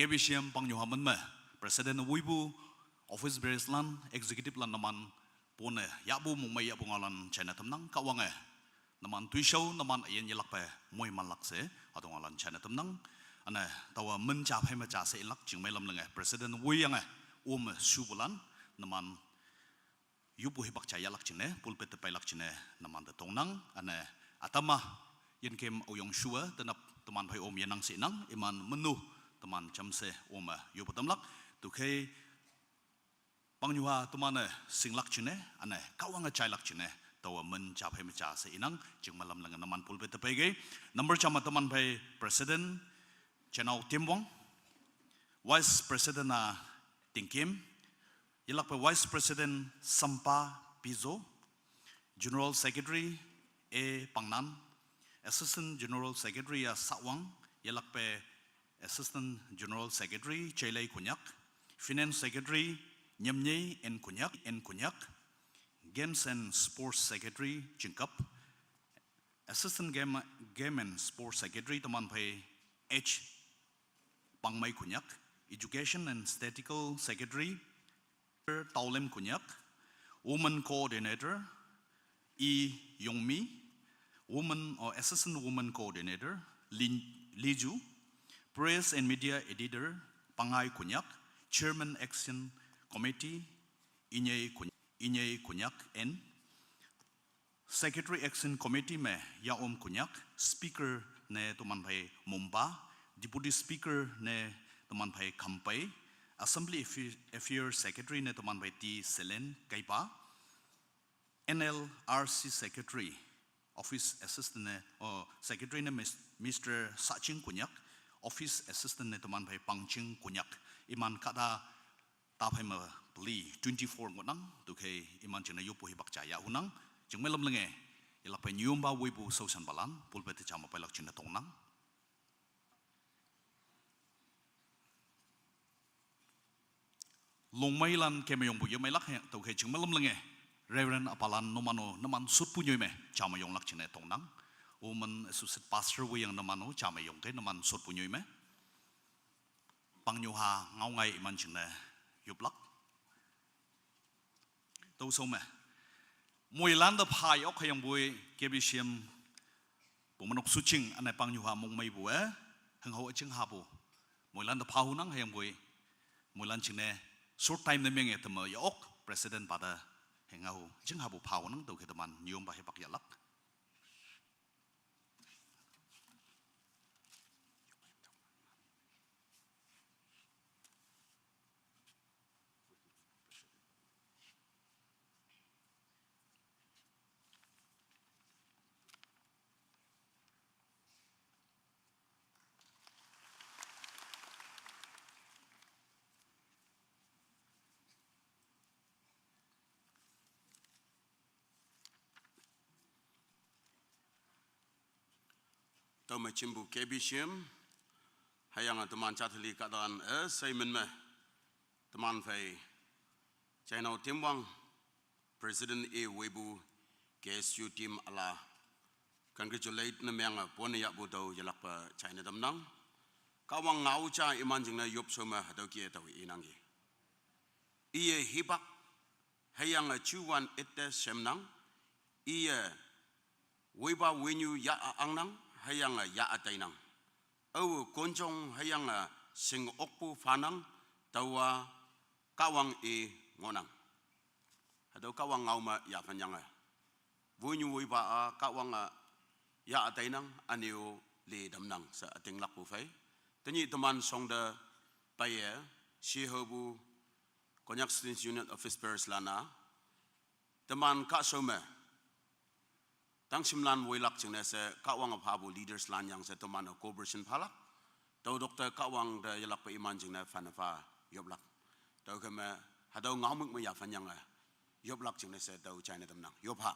KBCM Pangyuhaman me President Wibu Office Beres lan Executive lan naman pone yabu mumay yabu ngalan China temnang kawange naman tuisau naman ayen yelak pe moy malak se atong ngalan China temnang ane tawa mencap he meca se ilak jing melam lenge President Wiyange subulan naman yubu hibak caya lak cine pulpet tepai lak cine naman de tongnang ane atama yen kem oyong shua tenap teman pai yenang sinang iman menu teman camse yubu temlak tukai Pangyuha teman singlak cine ane kawang cai lak cine tawa mencap he meca se inang jing malam lenge naman pulpet tepai ge number cama teman pai President Chenau Timwang Vice President Tingkim Yelak pa Vice President Sampa Pizo, General Secretary A. Pangnan, Assistant General Secretary Sawang, yelak pa Assistant General Secretary Chelay Kunyak, Finance Secretary Nyamnye N. Kunyak, Games and Sports Secretary Chinkap, Assistant Game and Sports Secretary Taman pa H. Pangmay Kunyak, Education and Statistical Secretary Taulem Kunyak, Woman Coordinator E. Yongmi, Woman or Assistant Woman Coordinator Liju, Press and Media Editor Pangai Kunyak, Chairman Action Committee Inye Kunyak N, Secretary Action Committee me Yaom Kunyak, Speaker ne Tuman Pai Mumba, Deputy Speaker ne Tuman Pai Kampai, Assembly Affairs Secretary ne teman bai T. Selen Kaipa, NLRC Secretary, Office Assistant ne Secretary ne Mr. Sachin Kunyak, Office Assistant ne teman bai Pangching Kunyak, iman kata tapai me beli 24 ngonang, tukai iman cina yupu hibak caya hunang, jeng melam lenge, ilapai nyumba wibu sausan balan, pulpeti cama pelak cina tongnang. Long mailan kemayong buyo may lak tau kay ching malam lenge Reverend apalan nomano naman sut punyoy me chama yong lak chine tong nang uman associate pastor wiyang namano chama yong kay naman sut punyoy me Pangyuha ngau ngai iman chine yuplak tau so me moy landa phayok kayong buy KBCM pumanok suching anay Pangyuha mong may buwe hang ho ching hapo moy landa phahunang hayang buy moy lan chine short time na menge tama yok president pada hengau jing habu pau nang do keteman nyum ba hepak yalak Tau macimbu KBCM hayang teman catli kadaan Simon me teman fai China Timwang President A. Weibu KSU team ala congratulate na yang pon ya bu tau jelak pa China damnang kawang ngau cha iman jing na yop soma tau kia tau inangi iye hibak hayang chuan ette semnang iye Weiba wenyu ya angnang hayang ya atainang au konjong hayang sing okpu fanang tawa kawang ngonang hado kawang ngauma ya panyanga bunyu wiba kawang ya atainang anio le damnang sa ating lakpu fai tanyi teman songda paye shihobu konyak students unit office pairs lana teman ka soma Tang simlan woilak jeng nese kawang aphabu leaders lan yang se teman cooperation phalak tau doktor kawang da yalak pa iman jeng na fanafa yoblak tau keme hadau ngamuk me ya fanyang yoblak jeng nese tau China temnang yobha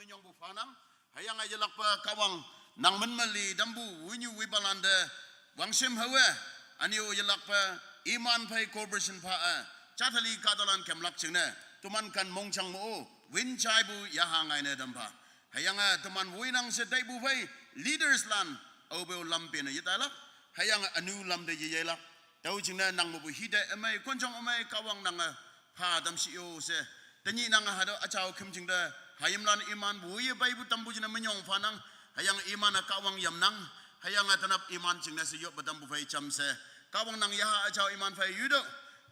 menyong bu fanang hayang aja lakpa kawang nang menmali dambu winyu wibalanda wangsim hawe anio aja lakpa iman pai corporation pa chathali kadalan kemlak chingna tuman kan mongchang mo win chai bu yahangai ne dampa hayang tuman winang sedai bu pai leaders lan obo lampin yitala hayang anu lam de yela tau chingna nang mo bu hide amai konjong amai kawang nang pa dam si yo se tani nang hado achao kim chingda hayimlan iman bu ye bai bu tambu jina menyong fanang hayang iman kawang yamnang hayang tanap iman chingna se yo badam bu pai cham se kawang nang yaha achao iman pai yudo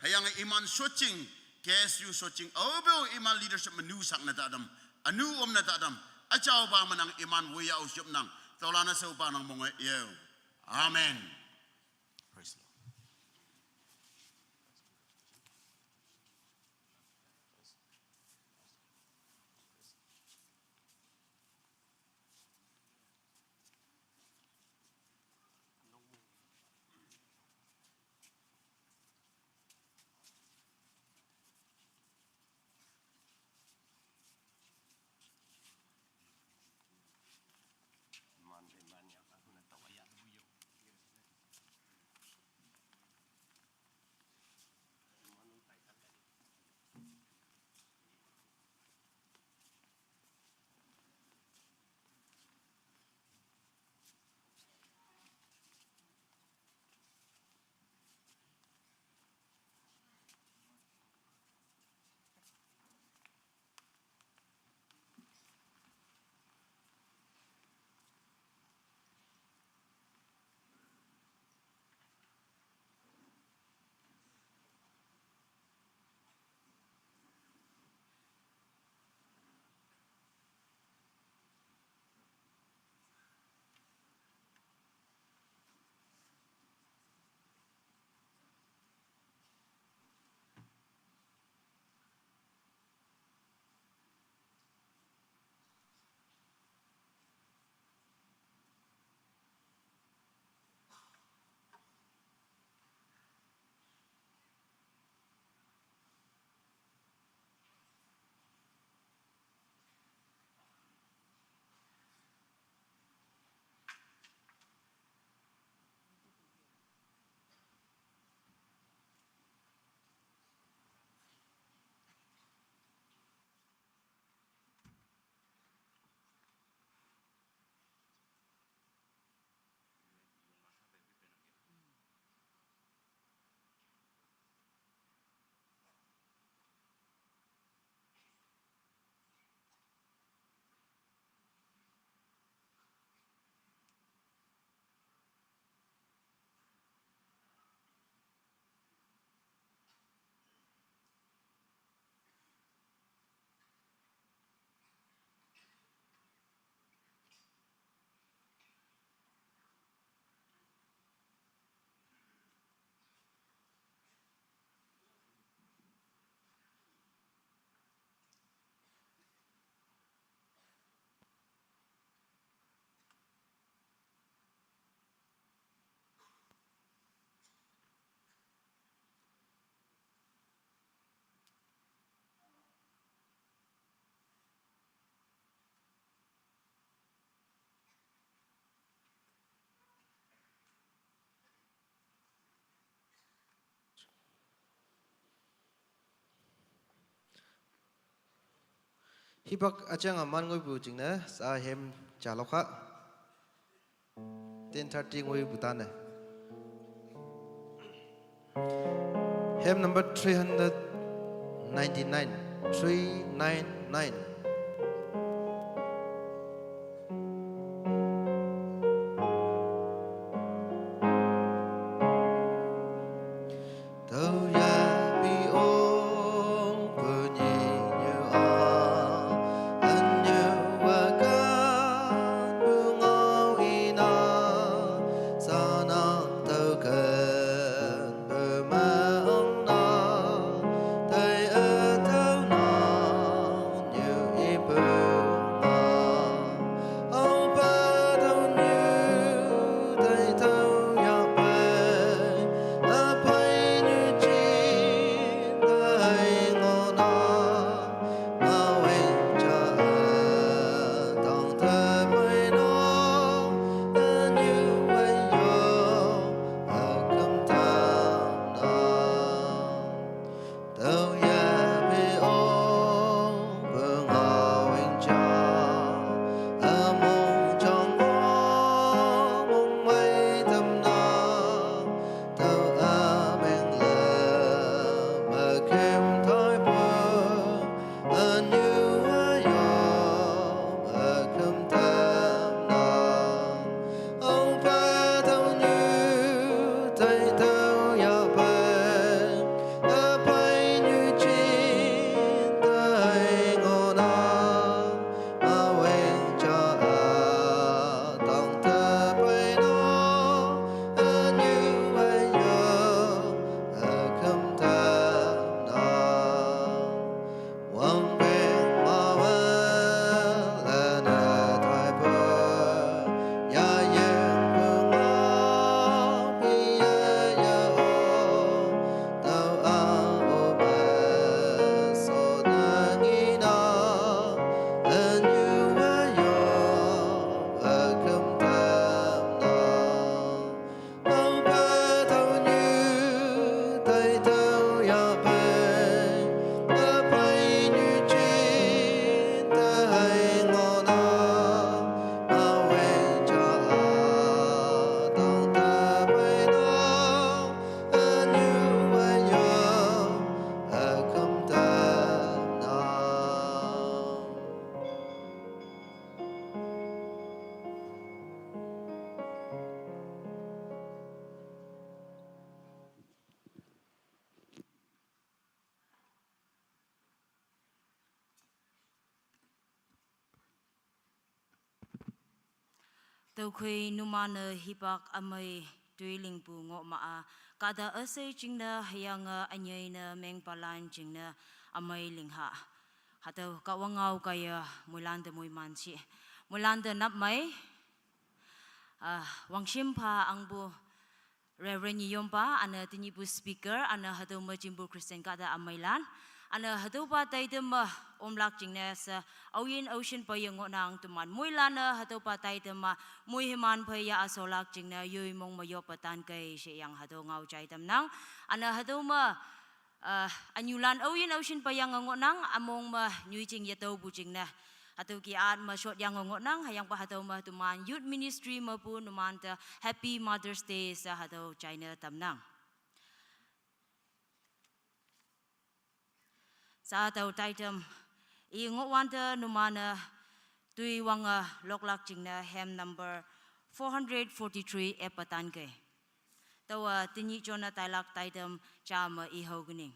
hayang iman soching kes you soching obo iman leadership menu sak na tadam anu om na tadam achao ba manang iman bu ya usyop nang tolana se upa nang monge yo amen. Praise the Lord. Hibak achang aman ngoi bu jing na sa hem jalokha 10:30 ngoi butan na hem number 399 you Tàu khuy numana hipak amay tuy linh pu ngọ maa kada ase jingna hayanga anyay na meng palan jingna amay lingha hataw kawangaw kaya mulanda muy mansi mulanda nap may wangshim pa ang bu Reverend Yompa ana tinipu speaker ana hataw majimbu Christian kada amaylan ana hataw pa tayo omlak jingna sa awin ocean pa yung nang tuman muy lana hataw pa tayo muy himan pa ya asolak jingna yoy mong mayopatan kay siyang hataw ngaw chay tamnang ana hataw anyulan awin ocean pa yung nang among nyuy jing yataw bu jingna hataw ki at short yang nang hayang pa hataw tuman youth ministry po numan ta Happy Mother's Day sa hataw China tamnang sa hataw taitam wanta numana tui wanga loklak jingna hem number 443 epatan ke tawa tinyi chona tailak taitam chama ihoguning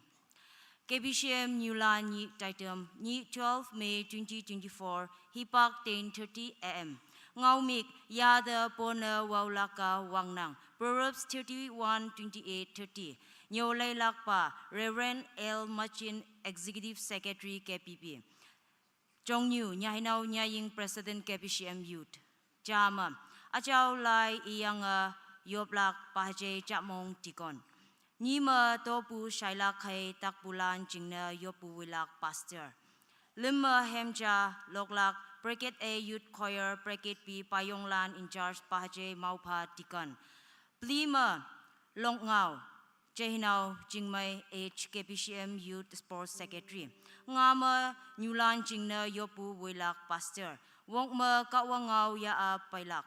KBCM Nyulan Ni Taitam Ni 12 May 2024 Hipak 10:30 AM Ngaumik Yada Pona Waulaka Wangnang Proverbs 31:28-30 Nyolay Lakpa Reverend L. Machin Executive Secretary KPP Chong Yu Nyahinaw Nyaying President KBCM Youth Jama Achaw Lai Iyang Yoblak Pahje Chapmong Tikon Nima topu shailak hai takbulan jingna yopu wilak pastor. Lima hemja loklak bracket A youth choir bracket B payonglan in charge pahaje maupa tikan. Plima longngau jehinaw jingmay H KPCM youth sports secretary. Ngama nyulan jingna yopu wilak pastor. Wongma kawangau ya pailak.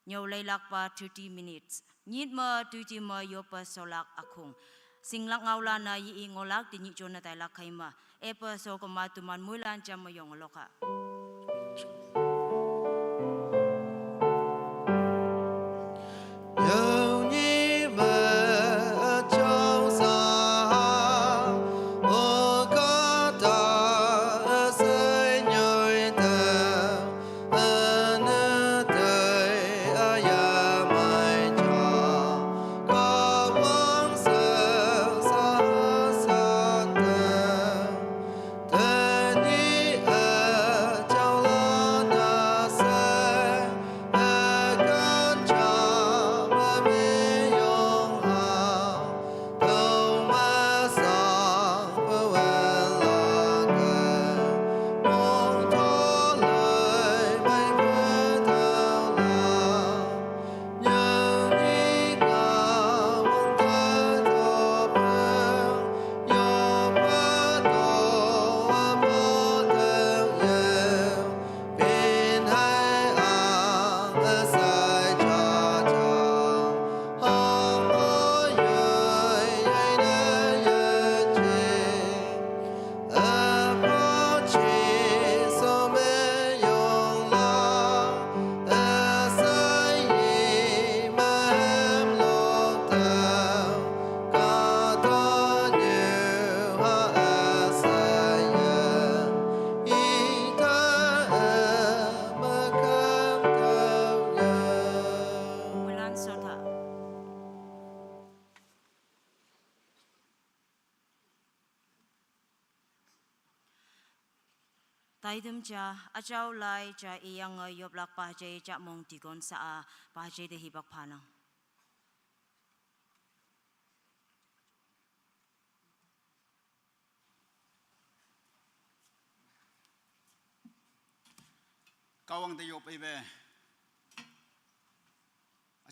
Nyolaylak pa 30 minutes. Nidma tuitima yopa solak akung. Singlak ngawla na iingolak di nyo na tayo lakayma. Epa so kumatuman mulan jam mayong loka. Taidum cha achaw lai cha iyang yoblak pahje cha mong tigon sa pahje de hibak panang. Kawang de yop ibe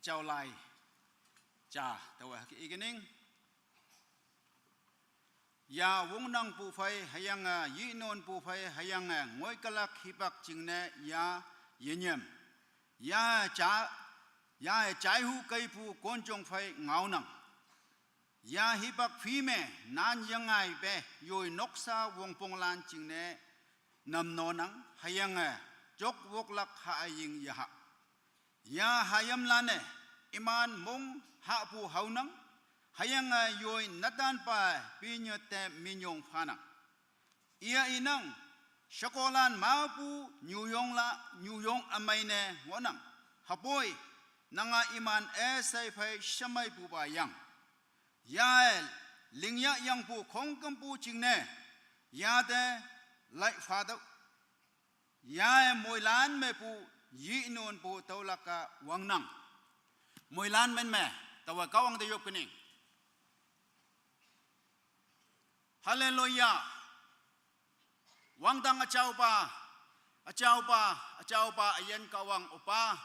chào lại cha tàu cái evening ya wong nang pu phai hayang yi non pu phai hayang ngoi kalak hipak chingne ya yenyem ya chai hu kai pu kon chong phai ngau nang ya hipak phi me nan yangai be yoi noksa wong pong lan chingne nam no nang hayang chok wok lak ha ying ya hayam lane iman mong ha pu haunang hayang yoi natan pa pinyote minyong phana ia inang shakolan mapu nyuyong amai ne ngonang hapoi nanga iman esai phai shamai pu ba yang ya lingya yang pu khongkam pu chingne ya de lai father ya moilan me pu yi non pu tolaka wangnang moilan men me tawa kawang de yop kening hallelujah wang dang achau pa ayen kawang opa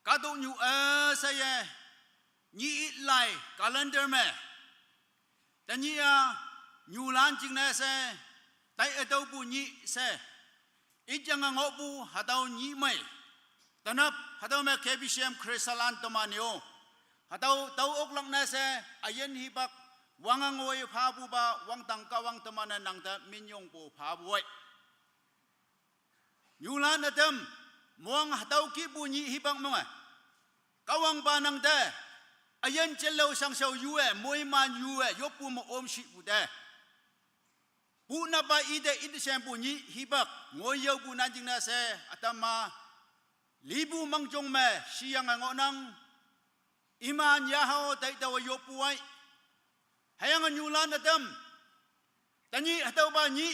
kadu nyu saye ni lai calendar me tania nyu lan jing na se tai atau pu ni se ijang ngo pu hatau ni mai tanap hatau me kbcm krisalan tomanio hatau tau ok lang na se ayen hibak wangangoi phabu ba wang tang kawang tomana nang ta minyong pu phabuai nyulan atam muang hatau ki bu ni hibak monga kawang ba nang ta ayen chelo sang sau yue moi man yue yopu mo om shi bu de bu na ba ide sem bu ni hibak ngoi yo bu nan jing na se atama libu mangjong me siang ngonang iman yahao tai tawa yopu ai hayang nyulan atam tani atau ba ni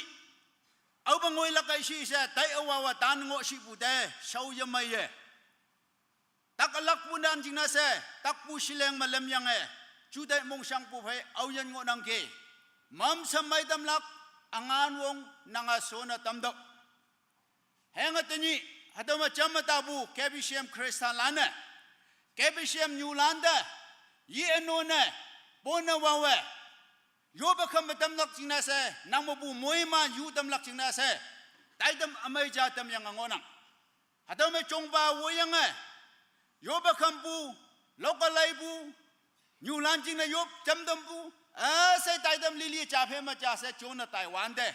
au ba ngoi la kai si se tai awawa tan ngo si bu de sau ya mai ye tak alak punan jing na se tak pu sileng malam yang chu dai mong sang pu phai au yan ngo nang ke mam samai dam lak angan wong nanga sona tam do hayang atani atau macam tabu kbcm kristalana kbcm nyulanda yi enone bona wawe yo bakam tam lak jing na se nang mo bu moi ma yu tam lak jing na se dai dam amai ja tam yang ngonang atau me chong ba wo yang yo bakam bu lokalai bu nyulan jing na yo jam dam bu sai dai dam lili cha phe ma cha se chona taiwan de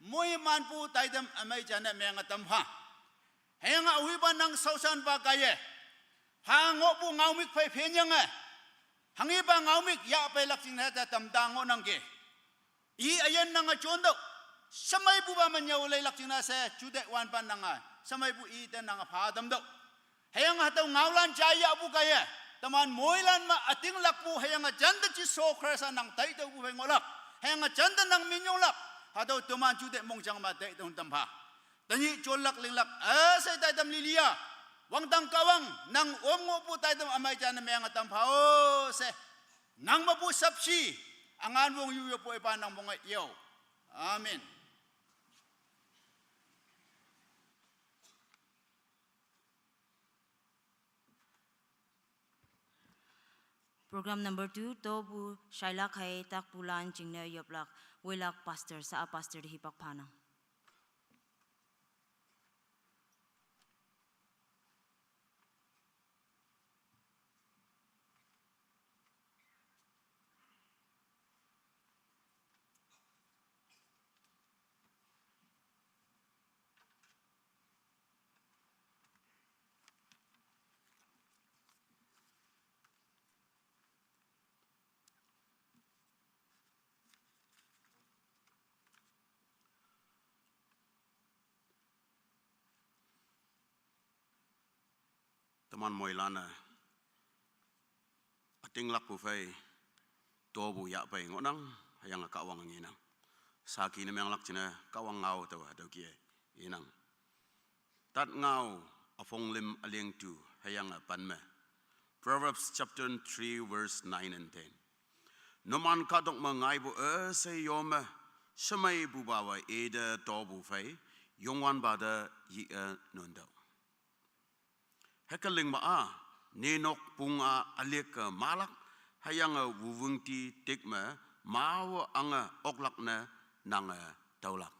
moi man bu dai dam amai ja na me nga tam pha heng awi ba nang sausan ba kaye ha ngo bu ngau mik phai phe nyang hangi ba ngau mik ya pe lak sing na ta tam dang ngo nang ke I ayen nang chon do samai bu ba man nyau lai lak sing na se chu de wan pan nang samai bu I ta nang pha dam do heng ha tau ngau lan cha ya bu kaye taman moilan ma ating lak bu heng jan de chi so krasa nang tai do bu phai ngolak heng jan de nang min yong lak ha tau taman chu de mong chang ma tai don tam pha tani cholak linglak sai tai dam lilia wang tang kawang nang om ngo pu tai dam amai jan me ang tam phao se nang ma pu sapsi angan wong yu yo po pa nang mong yo amen Program number 2 tobu shailak hai tak pulan jingna yoplak welak pastor sa pastor hipak panang Teman moilana ating lak pu phai to bu ya pai ngonang hayang ka wang nginang saki ne mang lak china ka wang ngau to ha do ki inang tat ngau afong lim aleng tu hayang pan me Proverbs chapter 3 verse 9 and 10 no man ka dok ma ngai bu se yom samai bu ba wa e de to bu phai yong wan ba de yi non do hekaling maa nenok punga alek malak hayang wuvungti tekma mau anga oklak na nang taulak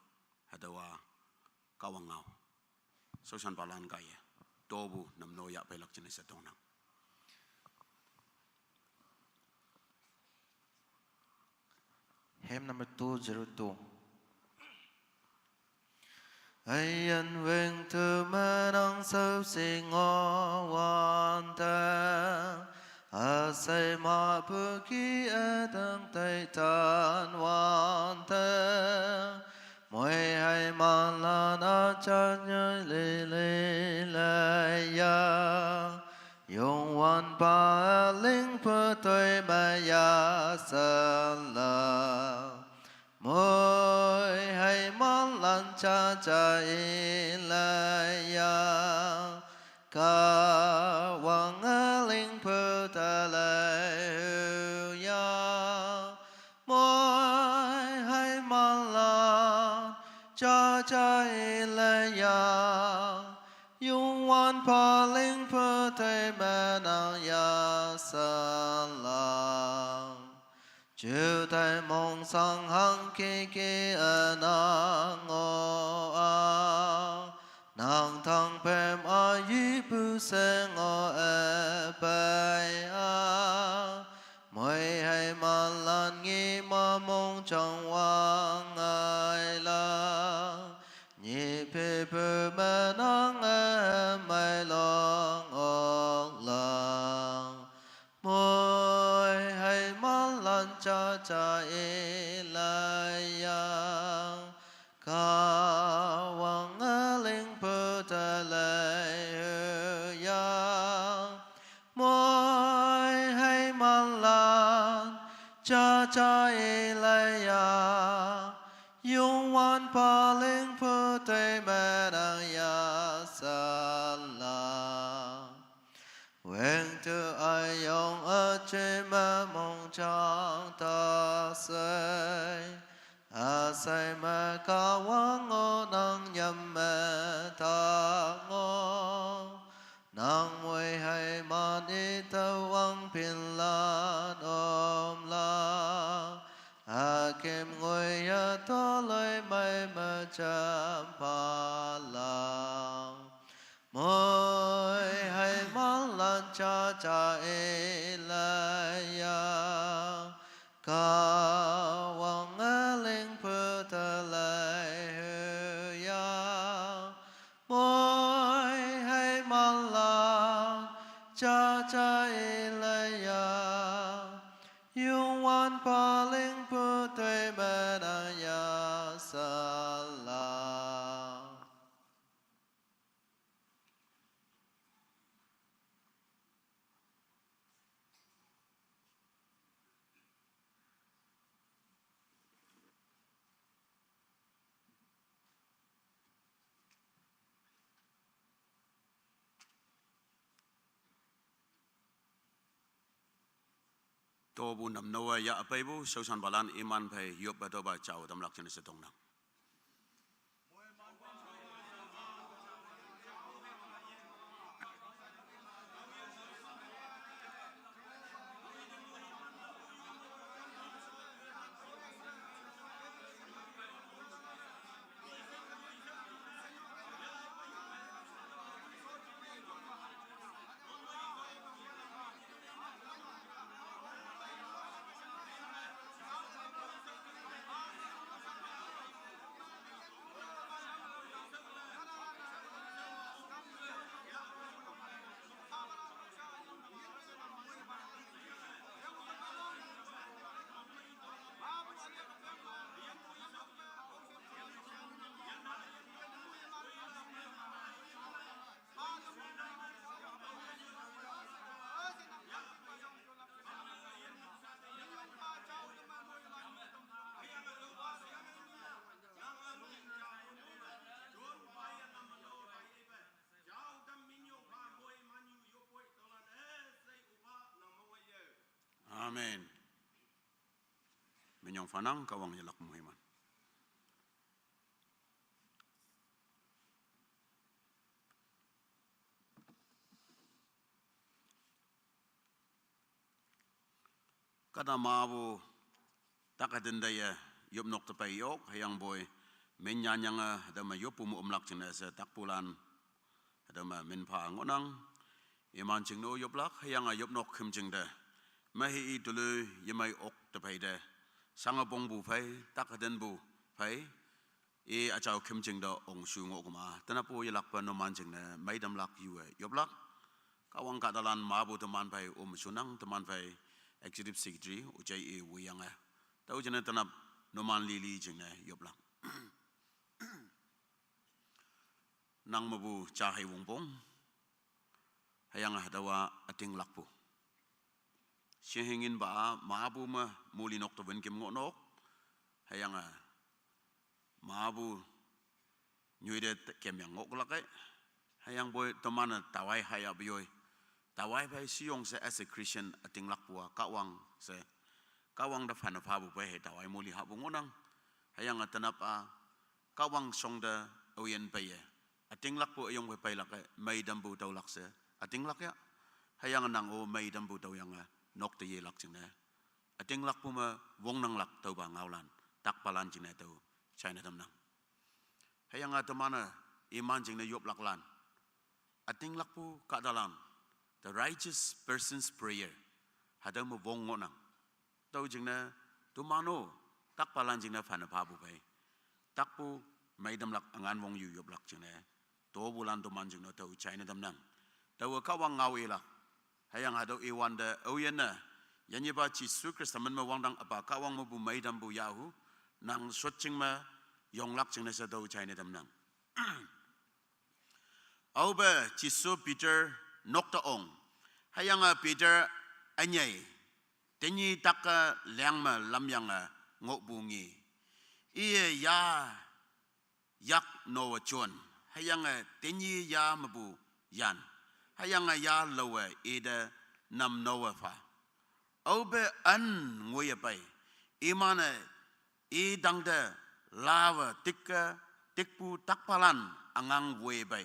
hadawa kawangau sosan palan kaya tobu nam noya pelak jenis setonang hymn number 202. Ayan vinh thư mê năng sâu xì ngô hoàn tàng a say ma bư ký e đăng tay tan hoàn tàng mỗi hai ma la na cha nhơi lì lì lì ya dùng hoàn ba linh phơ tôi mà ya sa la mỗi hai món lan cha cha ilaya ca hoàng linh phơ ta lệ ya mỗi hai món lan cha cha ilaya yung wan pa linh phơ te ma nang ya sa la chư tại mong sang hăng kỳ kỳ ở nàng ngô a nàng thăng phèm a yí bù se ngô e bài a mỗi hai mà lan nghi mà mong trong hoàng ai la nhị phê bù mà nàng e mai lòng ốc lòng mỗi hai mà lan cha cha ilaya ca hoàng linh phơ ta lệ ya mỗi hai mà lan cha cha ilaya yung wan pa linh phơ te ma nang ya sa la nguyện từ ai yong ở trên ma mong trang ta say a say ma ca wang ngô nang nhầm ma ta ngô nang mùi hay ma đi tàu wang pin la ôm la a kim ngồi ya to lời mai ma cham pa la mỗi hai món lan cha cha ilaya ca hoàng linh phơ ta lệ ya mỗi hai món lan cha cha ilaya yung wan pa linh phơ te ma nang ya sa la tobu nam noa ya apaibu sosan balan iman pay yop badoba chao damlak jenis setonang Amen. Menyong fanang kawang yalak muhiman. kata mabu takatin daya yop nok tapai yok hayang boy menyanyanga adama yopu mu umlak cina se takpulan adama minpa ngonang iman cing no yop lak hayang yop nok kim cing de mahi itulu yamai ok tapai de sanga bong bu pai takatin bu pai achau kim cing da ong su ngok ma tanapu yalak pa no man cing ne mai dam lak yu yop lak kawang kadalan mabu teman pai sunang teman pai executive secretary ujai wiyang tau jena tanap noman lili jeng yop lak nang mabu cahai wongpong hayang hadawa ating lakpu sehingin ba mabu ma mulinok to ben kim ngonok hayang mabu nyuide kem yang ngok lakai hayang boy teman tawai haya bioi tawai bai siong se as a Christian ating lakpua kawang se kawang da fana pabu bai tawai muli habu ngonang hayang atanapa kawang song da oyen bai ating lakpu ayong bai lakai mai dambu tau lakse ating lakya hayang nang o mai dambu tau yang nok te ye lak jing ne ating lakpu ma wong nang lak tau ba ngaulan tak palan jing ne tau China tam nang hayang atamana iman jing ne yop laklan ating lakpu kadalan the righteous person's prayer hadang mo wong ngonang tau jing na tumano tak palan jing na fana pabu pai takpu mai dam lak angan wong yu yop lak jing na to bulan tuman jing na tau China dam nang tau kawang ngau ilak hayang hadau iwan da oyen na yanyi ba chi su kristaman ma wang dang apa kawang mo bu mai dam bu yahu nang swatching ma yong lak jing na sa tau China dam nang au ba chi su Peter nokta ong hayang Peter anyai tenyi taka liangma lamyang ngok bungi iye ya yak no chon hayang tenyi ya mabu yan hayang ya lowe ida nam no fa obe an ngoye pai imane I dangda lava tikka tikpu takpalan angang we bai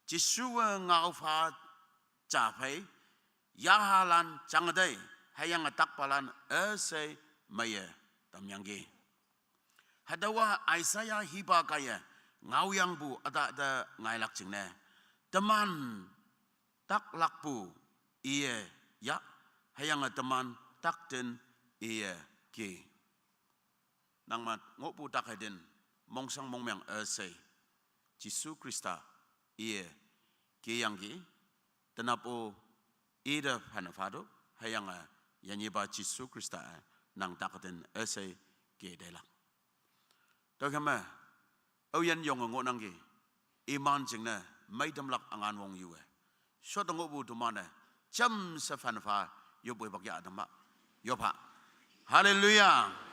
jisua ngau fa cha phai yahalan changadai hayang takpalan ase maya tamyangge hadawa Isaiah hiba kaya ngau yang bu ada ngai lak jingne teman tak lakpu iye ya hayang teman takten iye ki nangmat ngopu takheden mongsang mongmeng ase Jisu Krista iye ki yanggi tenapo ida hanafado hayang yanyiba Jisu Krista nang takheden ase ki delak Togama oyen yong ngo nanggi iman jingne maidam lak angan wong yuwe shot ngobu tumane jam sa fanfa yoboy bagya adama yopa haleluya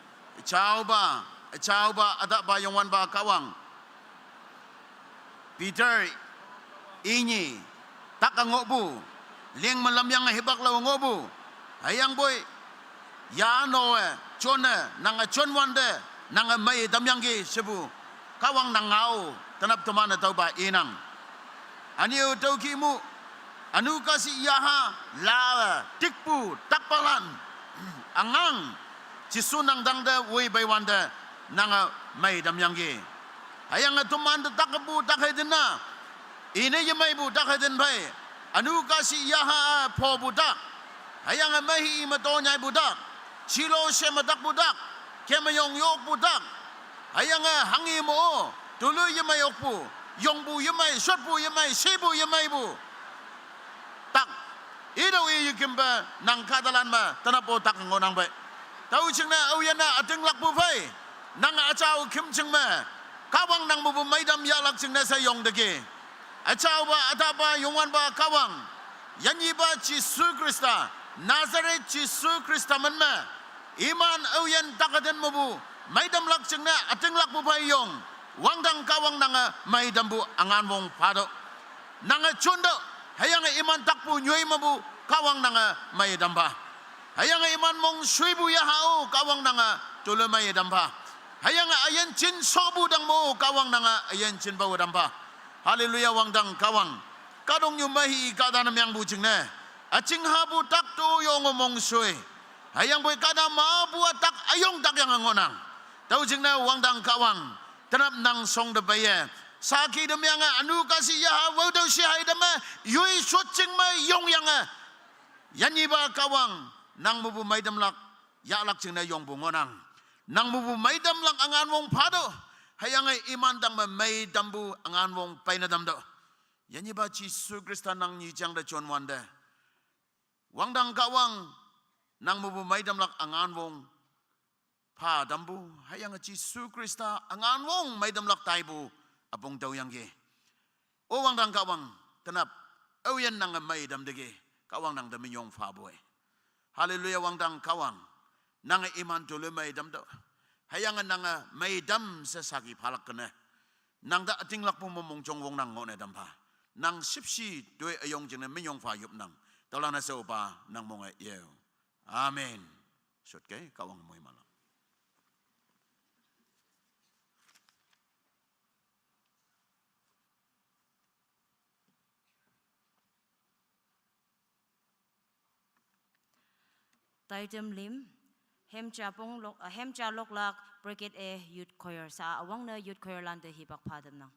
Ciao ba ada ba yung wan ba kawang Peter inyi tak ngobu liang malam yang hebak law ngobu hayang boy ya no chona nang chon wande nang mai damyang gi sebu kawang nang ngau tanap temana tau ba inang aniu tau kimu anu kasi yaha la tikpu takpalan angang Jisunang dangda wei bai wanda nanga mai dam yangge hayang atuman takabu takheden ini ye mai bu takheden bai anu kasi yaha po budak hayang mai matonya budak chilo se madak budak kemayong yok budak hayang hangi mo tulu ye mai okpu yongbu ye mai shotbu ye mai sebu ye mai bu tak ido ye kimba nang kadalan ma tanapo tak ngonang bai Tau cingna awyana ating lakbu fai nang achau kim cingma kawang nang bubu maidam yalak cingna sa yong deke achau ba atapa yongwan ba kawang yanyi ba Jisu Krista Nazareth Jisu Krista manma iman awyan takaden bubu maidam lak cingna ating lakbu fai yong wangdang kawang nang maidam bu angan wong pado nang chundo hayang iman takpu nyoi mabu kawang nang maidam ba hayang iman mong suibu ya hao kawang nanga tulemay dampa hayang ayan chin sobu dang mo kawang nanga ayan chin bawa dampa haleluya wangdang kawang kadong yumahi kadanam yang bucing ne acing habu tak tu yong mong sui hayang boy kada mabuat tak ayong tak yang ngonang tau jing na wang dang kawang tenap nang song de baye saki de yang anu kasih ya wa dau si hai de ma yui suat jing ma yong yang yan yi ba kawang nang mubu mai dam lak ya lak jing na yong bu ngonang nang mubu mai dam lak angan wong phado hayang ai iman dang ma mai dambu angan wong paina dam do yan yi ba Jesu Kristus nang ni jang de chon wan de wang dang kawang nang mubu mai dam lak angan wong pa dambu hayang Jesu Krista angan wong mai dam lak taibu apong daw yang ge o wang dang kawang tenap o yan nang mai dam de ge kawang nang dam yong fa boy haleluya wang dang kawang nang iman to le mai dam do hayang nang mai dam sa sagi phalak kene nang da ating lak pum mong chong wong nang ngone dam pa nang sipsi doi ayong jene mi yong fa yup nang tolana so pa nang mong ye amen sut ke kawang moy malam Taidam lim hem cha lok lak brigade a youth choir sa awang na youth choir lan de hibak padam nang.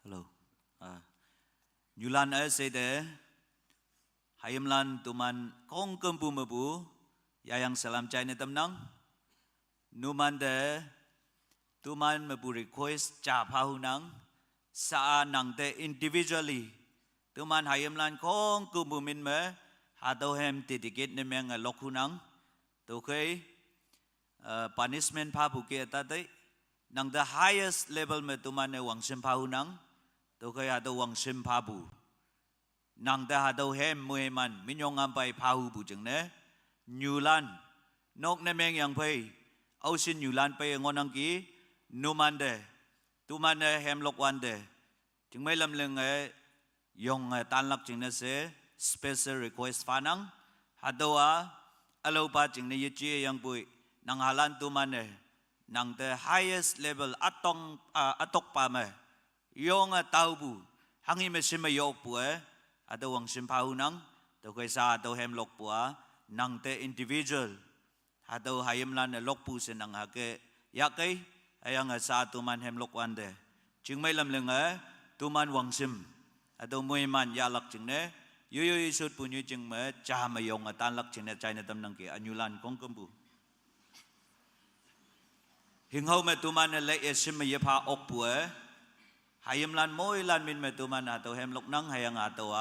Hello. Nyulan say de hayamlan tuman kong kempu mebu yayang salam China tamnang numan de tuman mebu request cha pahunang sa nang de individually tuman hayamlan kong kempu min me hado hem titikit ne meng lokunang to kay punishment pa buke tatai nang the highest level me tuman ne wang sim pahunang to kaya do wang sim pabu nang da do hem mueman minyong ampai pahu bu jeng ne nyulan nok ne meng yang pai au sin nyulan pai ngonang ki numan de tuman ne hem lok wan de jeng mai lam leng yong tan lak jeng ne se special request fanang hadoa alo pa jeng ne ye chi yang pui nang halan tuman ne nang the highest level atok pa me yong tau bu hangi me sim yok pu ado wang sim pau nang to kai sa ado hem lok pu nang the individual ado hayam lan lok pu se nang ha ke ya kai ayang sa tu man hem lok wan de ching mai lam leng tu man wang sim ado moi man ya lak ching ne yu sut pu nyu ching me cha ma yong tan lak ching ne chai na tam nang ke anyulan kong kum bu hình hậu mẹ tụi mình lấy sim mày phá ốc bùa hayam lan môi lan min mẹ tụi mình tụi hem lộc nắng hay ang tụi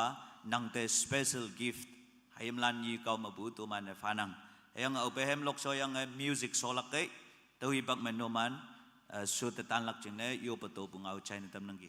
nang te special gift hayam lan như câu mà bù tụi mình phá nang hay ang ở bên hem lộc soi ang music so lắc cái tụi bác mình tụi mình suốt tan lắc chừng này yêu bắt tụi bung ao chai tâm nang gì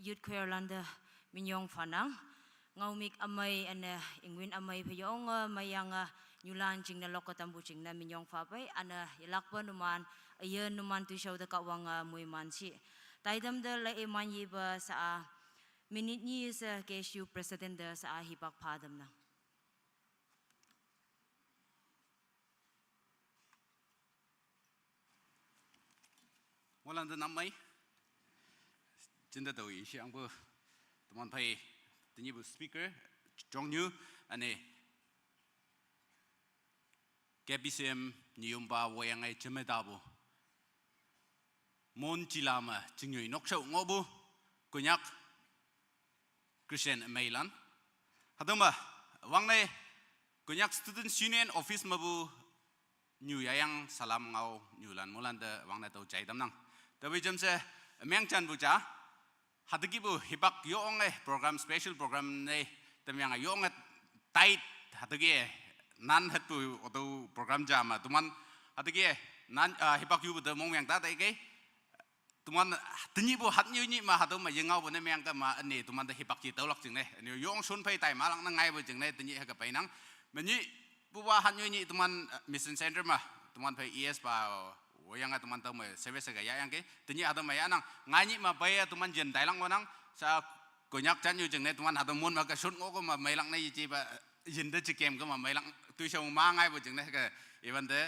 youth Queerlander minyong fanang ngaumik amay ana ingwin amay payong mayang nyulan jing na lokatambu jing na minyong fapay ana ilakpa numan ayan numan tu show da kawang muy mansi taidam da la iman yiba sa minute ni sa KSU president da sa hipak padam na Walang the namay. Jinda doi siang bu teman pai tinyi bu speaker Jong New ane KBCM niumba wayang ai jemetabu. Mon chilama jingyui noksau ngobu kunyak Christian Mailan. Hadamba wang nei kunyak student union office mabu New Yayang salam ngau Newlan mulanda wang nei tau chai tam nang. Tapi jam se meng chan bu cha hadagi bu hibak yong program special program nei temyang yong tight hadagi nan het bu atau program jama tuman hadagi nan hibak yu bu de mong yang ta dai ke tuman tinyi bu hat nyu ni ma hadu ma yengau bu ne meng ka ma ani tuman de hibak ji tau lak jing ne ni yong sun pai tai ma lang nang ngai bu jing ne tinyi ha ka pai nang menyi bu wa hat nyu ni tuman mission center ma tuman pai es ba yang teman tahu me service gaya yang ke tanya ada me anang ngani ma bayar teman jen Thailand manang sa konyak chan yu jeng ne teman ada mun ma ka sun ngo ma mai lang ne ji ba jen de ji kem ko ma mai lang tu song ma ngai bo jeng ne ka even de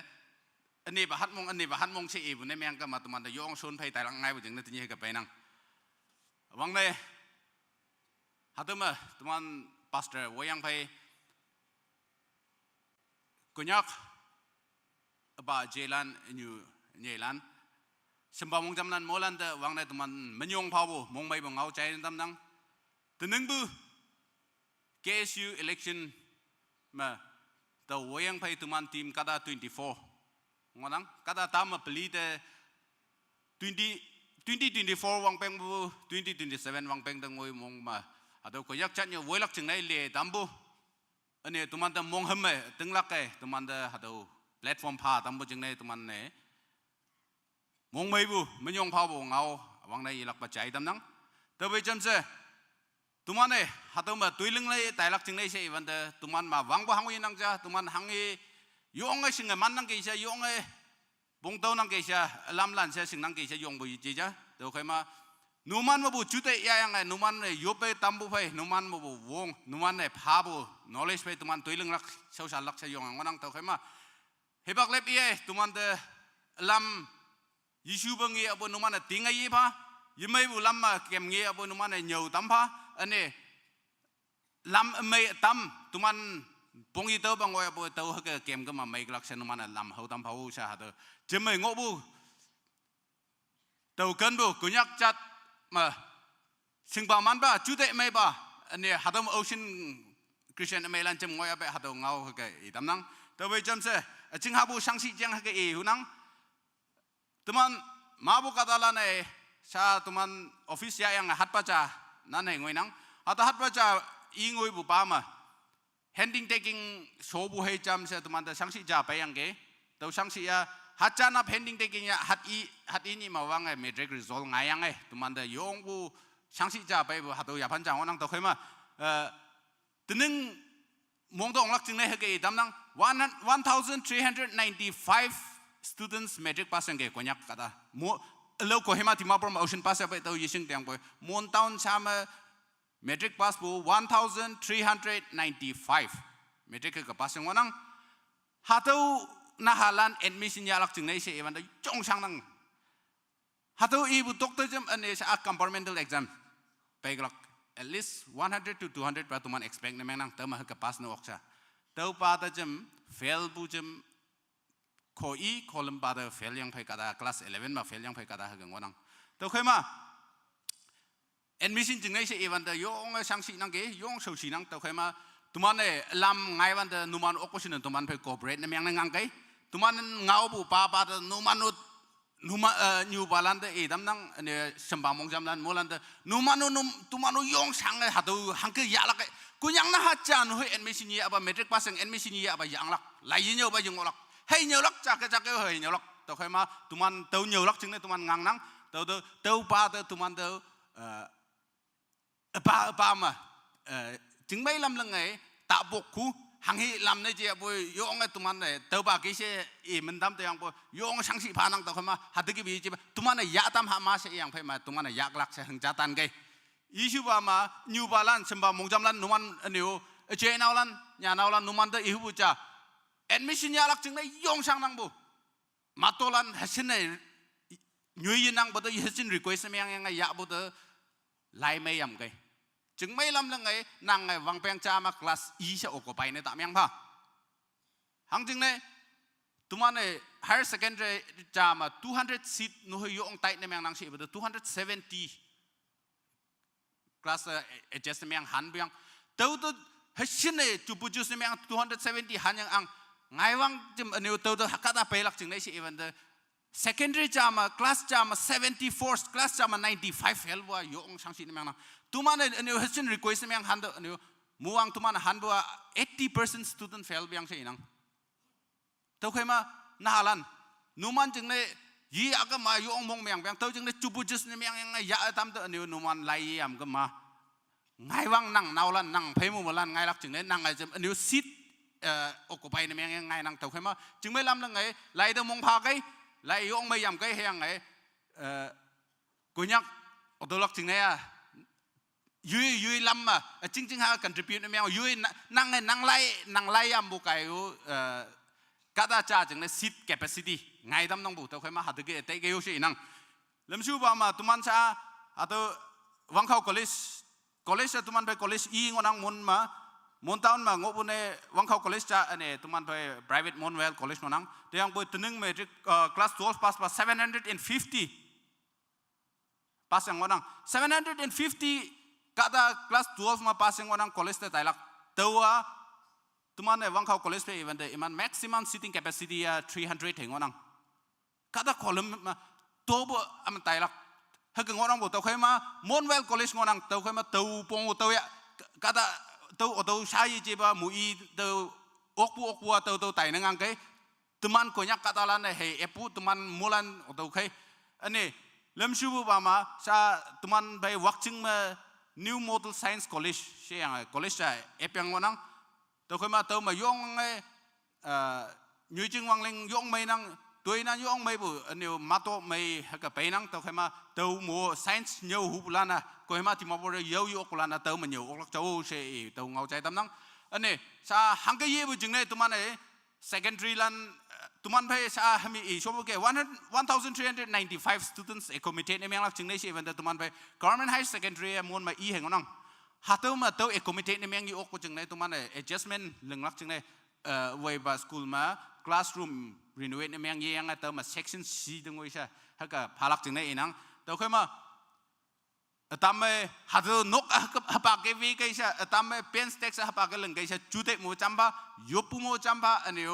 ani ba hat mong si ibu ne meng ka ma teman de yong sun pai Thailand ngai bo jeng ne tanya ka pai nang wang ne hatu ma teman pastor wayang pai konyak ba jelan new Nyelan sembah mong jamnan molan de wang na teman menyong pawu mong mai bang au chai tam nang teneng bu KSU election ma the wayang pai teman team kada 24 ngonang kada tam beli de 2024 wang peng bu 2027 wang peng dang ngoi mong ma atau ko yak chat nyo woilak ching nai le tambu ane teman de mong hamme tenglak ke teman de atau platform pa tambu ching nai teman ne mong mai bu menyong pa bu ngau wang nai ilak ba chai tam nang tabe jam se tuman ne hatam ma tuiling lai tai lak ching nai se iban de tuman ma wang ba hangui nang ja tuman hangi yong ngai sing man nang ke sa yong ngai bong tau nang ke sa lam lan se sing nang ke sa yong bu ji ja to khai ma numan ma bu chu te ya yang ai numan ne yope tam bu phai numan ma bu wong numan ne pha bu knowledge phai tuman tuiling lak sau sa lak sa yong ngang to khai ma hebak lep ye tuman de lam Yisu bangi abo numan tinga ye pa yimai bu lam ma kem nge abo numan nyau tam pa ane lam mai tam tuman pongi tau bang oi abo tau ha kem ga ma mai glak sen numan lam hau tam pa u sa ha de jemai ngo bu tau kan bu kunyak chat ma sing ba man ba chu te mai ba ane hadam ocean Christian mai lan jem ngoi abe ha do ngau ha ke i tam nang tau bai jam se ching ha bu sang si jang ha ke e hu nang teman mabuk katalah ne sa teman office ya yang hat baca nane ngoi nang atau hat baca ingoi bu pama handing taking sobu hei jam sa teman da sangsi ja bayang ke tau sangsi ya hacana handing taking ya hat ini mawang metric result ngayang teman da yong bu sangsi ja bay bu hatu ya panjang onang to khema teneng mong dong lak jing ne he ke dam nang 1395 students metric pass yang ke konyak kata mo lo ko hema ti maprom ocean pass apa tau yising tiang boy mon town sama metric pass bu 1395 metric ke pass yang wanang hatau nahalan admission ya lak jing nei se ewan da chong sang nang hatau ibu doktor jam ane sa compartmental exam peglak at least 100 to 200 pa tuman expect na menang tama ke pass no oksa tau pa ta jam fail bu jam koi kolom pada fail yang pai kata kelas 11 ma fail yang pai kata hagang wanang to khoi ma admission jing nei se ewan da yong sangsi nang ke yong so si nang to khoi ma tuman ne lam ngai wan da numan opposition tuman pai cooperate na yang nang kai tuman ngau bu pa da numan new balan da e dam nang ne sembang mong jam lan molan da numan tuman yong sang ha do hang ke ya lak kunyang na ha chan hoi admission ya apa metric pass yang admission ya apa yang lak lai nyo ba yung lak hay nhiều lắm chắc cái hơi nhiều lắm tao khai mà tụi man tao nhiều lắm chứng này tụi man ngang nắng tao pa tao tụi man tao pa maจึงไม่ลำลังไงตาบกคูหังฮีลำในเจ้าบุยยองไอ้ตุมันเนี่ยเต่าบากิเชมันทำตัวอย่างบุยยองช่างสิพานังตัวเขามาหัดกิบีจีบตุมันเนี่ยยาตามหามาเสียอย่างไปมาตุมันเนี่ยยากลักเสียหังจัตันไงยิชูบามานิวบาลันสมบามงจำลันนุมันนิวเจนาวลันยานาวลันนุมันเตอิฮบุจ้าแอดมิชชั่นยาลักจึงได้ยองช่างนังบุมาตัวลันเฮชินเนี่ยยุยนังบุตรเฮชินรีเควสเมียงยังไงยาบุตรไล่ไม่ยำไงจึงไม่ลำลังไงนั่งไงวังเปียงจามาคลาสอีเชออกไปในตามยังพะหังจึงเนี่ยตุมันเนี่ย higher secondary จามา200 seat นู่นอยู่องไตในเมืองนังชีบุตร270 คลาสadjust ในเมืองหันเบียงเต่าตัวเฮชินเนี่ยจูบุจุสในเมือง270หันยังอังไงวังจึงเนี่ยเต่าตัวหักกาตาไปหลักจึงได้ชีวันเดอ secondary จามา class จามา74 class จามา95เฮลว่าอยู่องช่างชีในเมืองนังตุมันเนี่ยเฮชิน request ในเมืองหันเดอเนี่ยมัวงตุมันหันว่า80% student fail เบียงใช่นังเต่าเคยมาน่าลันนุมันจึงเนี่ยยี่อาก็มาอยู่องมงเมียงเบียงเต่าจึงเนี่ยจูบุจุสในเมืองยังไงยาตามเต่าเนี่ยนุมันไล่ยามก็มาไงวังนั่งนาวลันนั่งเพมุมลันไงรักจึงเนี่ยนั่งไงจะเนี่ยซิดออกไปในเมืองยังไงนั่งเต่าเคยมาจึงไม่ลำลังไงไล่เต่ามงพาไงไล่ยองไม่ยามไงเฮียงไงกุญยักอตัวลักจึงเนี่ยยุยลำอ่ะจริงๆฮะ contribute ในเมืองยุยนั่งไงนั่งไล่ยามบุกไก่กาตาจ่าจึงเนี่ย seat capacity ไงทำน้องบุตรเต่าเคยมาหาตัวเกตเตะเกยุชีนั่งเริ่มชูบามาตุมันชาอะตัววังเข้า college ตุมันไป college อีงวนังมุนมามุนตาวน์มางบเนี่ยวังเข้า college จ้าอันนี้ตุมันไป private Monweal college งวนังเดี๋ยวยังไปตัวนึงเมจิกclass 12 pass 750 pass ยังงวนัง750กาตา class 12 มา pass ยังงวนัง college แต่ละตัวตุมันเนี่ยวังเข้า college ไปอีวันเดียมัน maximum sitting capacity 300ถึงงวนังกาตา column มาตัวบ่มันแต่ละถ้าเกิดงอนังบุตรเคยมามอนเวลคอลเลจงอนังตัวเคยมาตัวปงตัวเยอะก็แต่ตัวใช้จีบมุยตัวอกปัวตัวไต่นังไงตุมันคนยักษ์ก็ตาลันเนี่ยเฮ้ยปูตุมันมูลันตัวเคยอันนี้เริ่มชูบุบามาชาตุมันไปวักจึงมา New Model Science College ใช่ยังไง college ใช่ยังงอนังตัวเคยมาตัวมายองไงยูจึงวังเล็งยองไม่นังตัวนั้นยองไม่บุอันนี้มาโตไม่ฮักกับไปนั่งตัวใครมาตัวมัว science เยอะหูบุลานะก็ให้มาที่มาบริเยอะอยู่กุลานะตัวมันเยอะอกลักเจ้าเสียตัวเงาใจตำนังอันนี้ชาหังก็ยี่บุจึงเนี่ยตัวมันเนี่ย secondary ลันตัวมันไปชาให้มีอีชอบโอเค1,395 students accommodated ในเมืองลักจึงเนี่ยสิวันเดียวตัวมันไป government high secondary ม้วนมาอีแห่งนั่งหาตัวมาตัว accommodated ในเมืองยี่อกจึงเนี่ยตัวมันเนี่ย adjustment เรื่องลักจึงเนี่ยไว้บา school มา classroom renovate ในเมืองยังไงเติมมา section C ตรงนี้ใช่ฮักกับพาลักจึงในอีนังแต่เคยมาตามไปหาตัวนกฮับปากเกวีก็ใช่ตามไปเป็นสเต็กฮับปากเกลังก็ใช่จุดเตะมูจำปะยุบมูจำปะอันนี้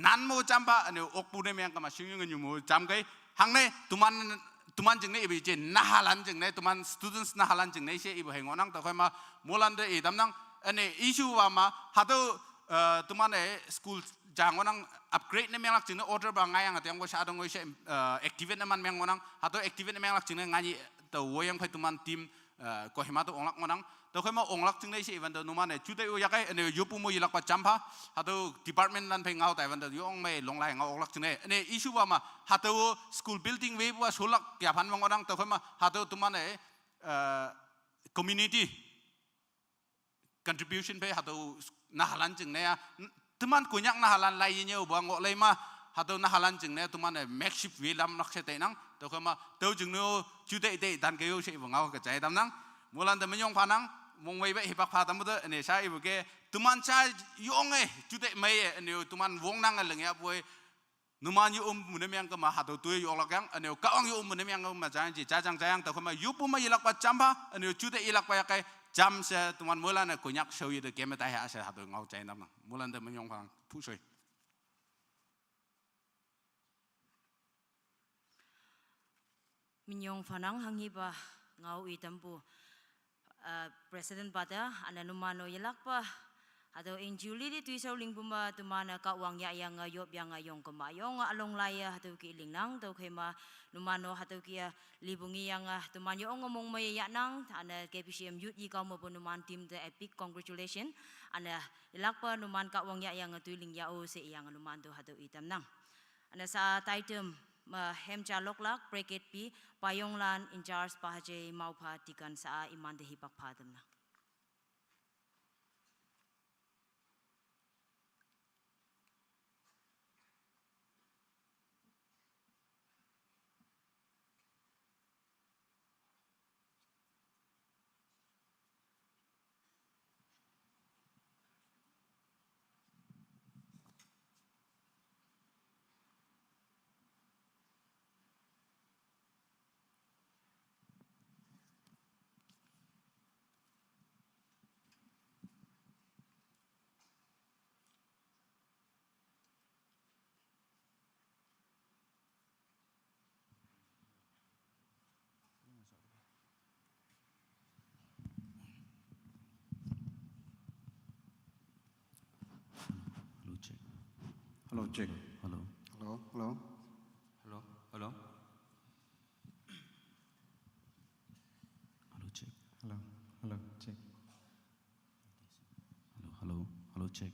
นันมูจำปะอันนี้อกปูในเมืองก็มาชิงเงินอยู่มูจำก็หังในตุมันจึงในอีบีเจน่าฮัลันจึงในตุมัน students น่าฮัลันจึงในใช่อีบีเหงอนังแต่เคยมามูลันเดอีตำนังอันนี้ issue ว่ามาหาตัวตุมันใน schoolจางวันนั้น upgrade ในเมืองลักจึงใน order บางไงอย่างที่ยังก็ชาดงก็ใช้ activate ในมันเมืองวันนั้นหาตัว activate ในเมืองลักจึงในไงตัวยังไปตุมันทีมก็เห็นมาตัวองลักวันนั้นตัวเคยมาองลักจึงในใช้วันเดียวนุมันเนี่ยจุดที่อยากให้เนี่ยยุบมุยลักประจำพะหาตัว department นั้นเพลงเอาแต่วันเดียวยองไม่ลงไล่เอาองลักจึงในเนี่ย issue ว่ามาหาตัว school building เว็บว่าสุลักแก่พันวันนั้นตัวเคยมาหาตัวตุมันเนี่ย community contribution ไปหาตัวน่าหันจึงเนี่ยตุมันกุญยักน่าฮัลันไล่เงี้ยบังก็เลยมาหาตัวน่าฮัลันจึงเนี่ยตุมันเนี่ย makeshift วิลลัมนักเสด็จนังตัวเขามาตัวจึงเนี่ยจุดเด็ดดันเกี่ยวใช่บังเอากระจายตามนังมูลันแต่ไม่ยองพานังมงไว้แบบฮิปักพาตามมุดเนี่ยใช่บุกตุมันใช่ยองไงจุดเด็ดไม่เนี่ยตุมันวงนังอะไรเงี้ยป่วยนุมันยูมุนเมียงก็มาหาตัวตัวอยู่อลักยังเนี่ยก้าวยูมุนเมียงก็มาจางจีจ้าจังตัวเขามายุบมายิลักปัจจัมพะเนี่ยจุดเด็ดยิลักไปยังไงจำเสียตุมันมูลันเนี่ยกุญยักโชว์อยู่ตัวเกมไม่ได้หาเสียหาตัวเงาใจน้ำนังมูลันแต่ไม่ยองพาผู้ช่วยมิยองฟันังหังฮิบะเงาอีตัมปูpresident pada ane numano yelak pa Atau in Juli di tuisau ling buma tu mana ka wang ya yang yop yang yong kemayong along laya atau ki ling nang tau kema numano atau kia libungi yang tu man yo ngomong mai ya nang ana KPCM youth i kau maupun numan team the epic congratulation ana ilakpa numan ka wang ya yang tu ling ya o se yang numan tu atau itam nang ana sa taitem hem chalok lak bracket pi payonglan in charge pahaje maupa tikan sa iman de hipak padam na Hello, check. Hello, check. Hello. Hello. Hello. Hello. Hello. Hello, check. Hello. Hello. Check. Hello, check.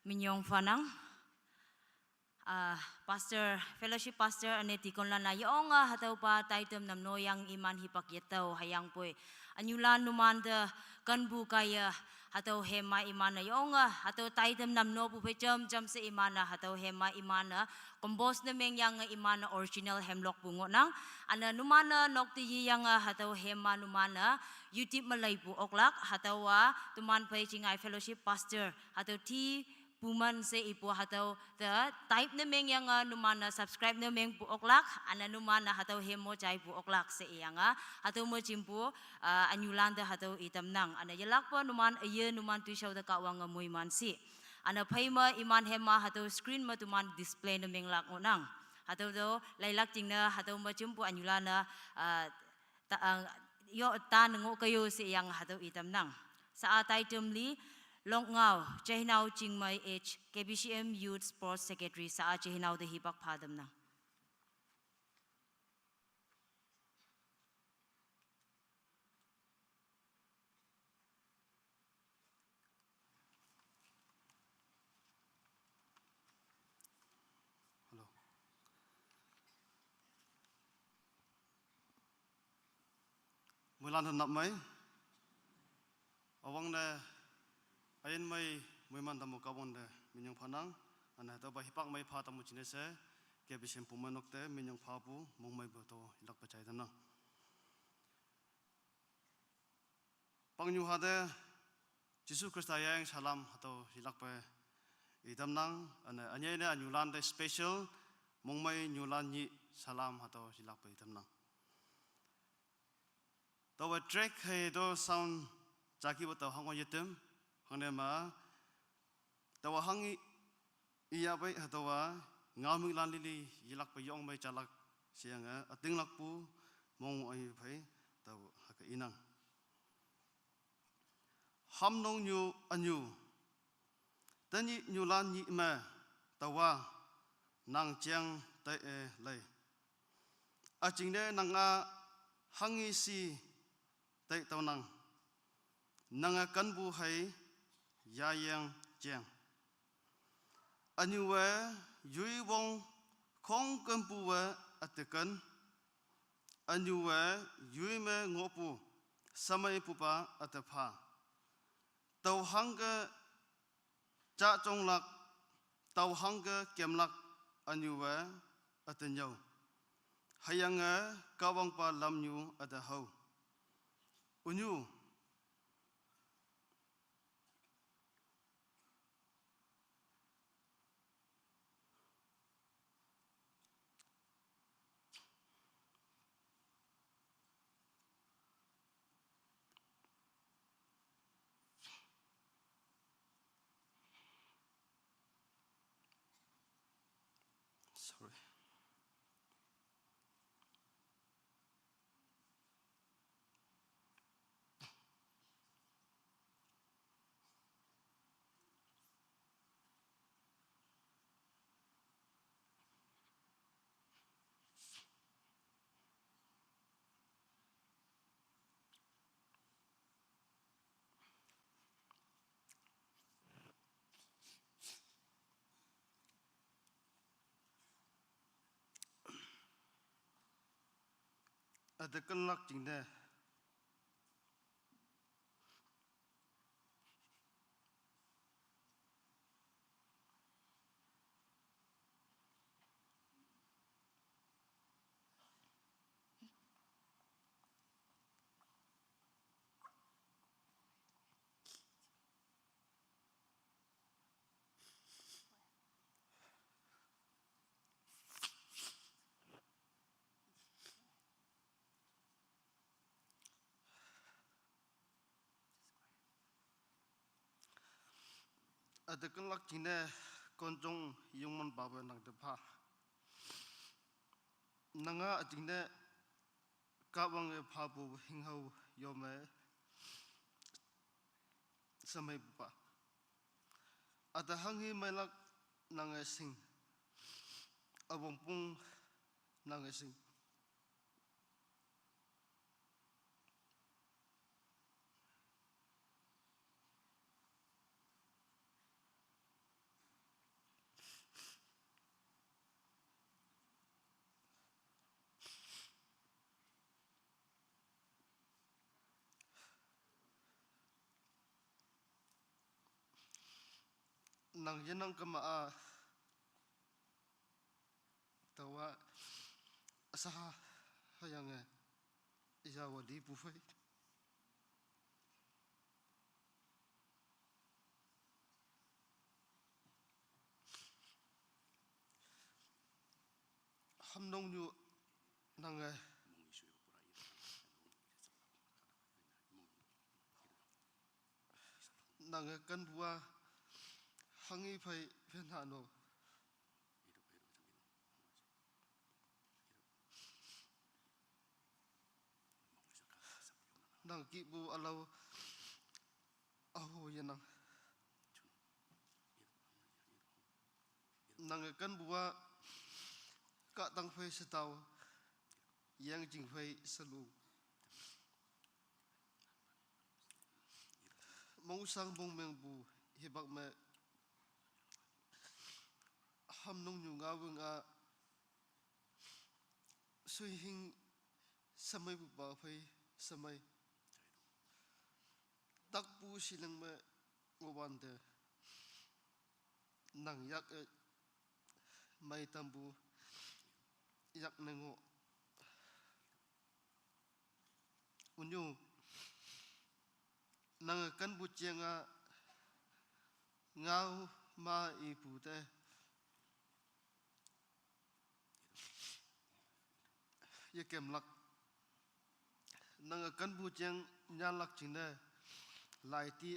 Minyong Fanang, Pastor, Fellowship Pastor, ane tikon lan na yung hataw pa taitem nam noyang iman hipak yetaw hayang poy. Anyulan numanda kanbu kaya hataw hema imana yung hataw taitem nam no pu jam se imana hataw hema imana kombos na meng yang imana original hemlock bungo nang ana numana nokti yang hataw hema numana YouTube malay pu oklak hataw tuman pay chingai Fellowship Pastor hataw ti Puman se ipo hataw the type na meng yang numana subscribe na meng pu oklak ana numana hataw hemo chai pu oklak se iyanga hataw mo chimpu anyulanda hataw itam nang ana yalak po numan aye numan tuisyaw da kawang muy mansi ana phaima iman hema hataw screen ma tuman display na meng lak nang hataw do lailak ting na hataw mo chimpu anyulana yo ta ngo kayo se iyang hataw itam nang sa item li Long Ngao, Jehinau Jingmai H, KBCM Youth Sports Secretary sa Jehinau de Hibak Padam na. Hello. Mulan hendak mai. Awang na ayen mai man tamu kawon de minyong Fanang ana ta ba hipak mai pha tamu chine se ke bisem pumanok te minyong pha pu mong mai bo to ilak pachai tam na pangnyu ha de Jisu Krista yang salam atau ilak pa idam nang ana anye ne anyulan de special mong mai nyulan ni salam atau ilak pa idam nang tawa track he do sound jaki bo to hango yetem hangne ma tawa hangi iya bai hatawa ngaming lan lili yilak pa yong mai chalak sianga ating lak pu mong ai phai taw haka inang ham nong nyu anyu tani nyu lan ni ma tawa nang chang tai e lai a ching ne nang a hangi si tai taw nang nang a kan bu hai ya yang chang anyu wa yui wong khong kan pu wa atakan anyu wa yui me ngopu samai pu pa atapha tau hanga cha chong lak tau hanga kem lak anyu wa atanyau hayanga kawang pa lam nyu atahau unyu sorry atakan lak jing de atakan lak jing de konjong yung man ba ba nang de pha nanga jing de ka wang e pha bu hing hau yo me samai pa ata hangi mai lak nang e sing abong pung nang e sing nang yenang kama tawa asaha hayang isawa di bufay hamnong nyu nang nang kan bua hangi phai phen hano nang ki bu alau aho yanang nang kan bua ka tang phai setau yang jing phai selu mong sang bong meng bu hibak me ham nong nyu nga weng sui hing samai bu ba phai samai tak pu silang me ngoban de nang yak mai tambu yak nengo unyu nang kan bu chianga ngau ma I pu te ye kem lak nang kan bu chiang nyan lak ching de lai ti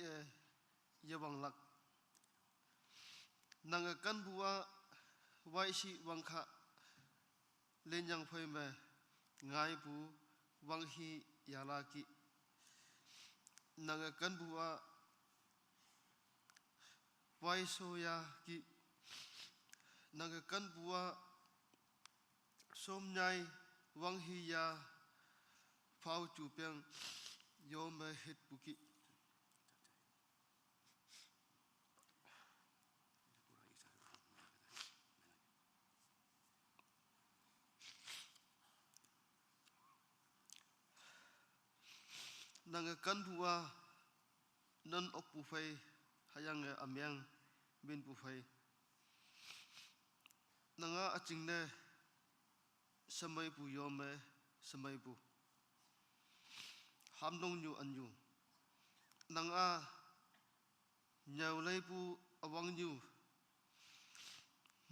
ye wang lak nang kan bua wai si wang kha len yang phoi me ngai bu wang hi ya la ki nang kan bua wai so ya ki nang kan bua som nyai wang hi ya phau chu peng yo me hit bu ki nang kan bua non opu phai hayang amyang bin pu phai nanga aching ne samai pu yome samai pu hamdong nyu anyu nanga nyau lai pu awang nyu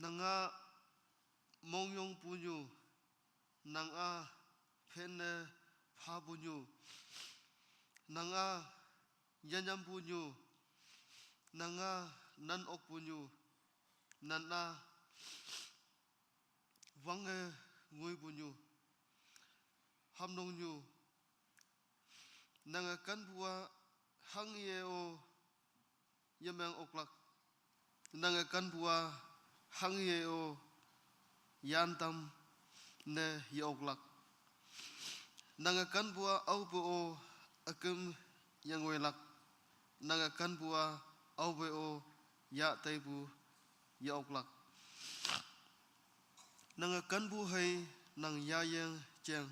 nanga mong yong pu nyu nanga phen pha pu nyu nanga yanyam pu nyu nanga nan ok pu nyu nana wang ngui pu nyu hamnong nyu nanga kan bua hang ye o yamang oklak nanga kan bua hang ye o yantam ne ye oklak nanga kan bua au pu o akem yang welak nanga kan bua au be o ya tai bu ya oklak nanga kan bu hai nang ya yang cheng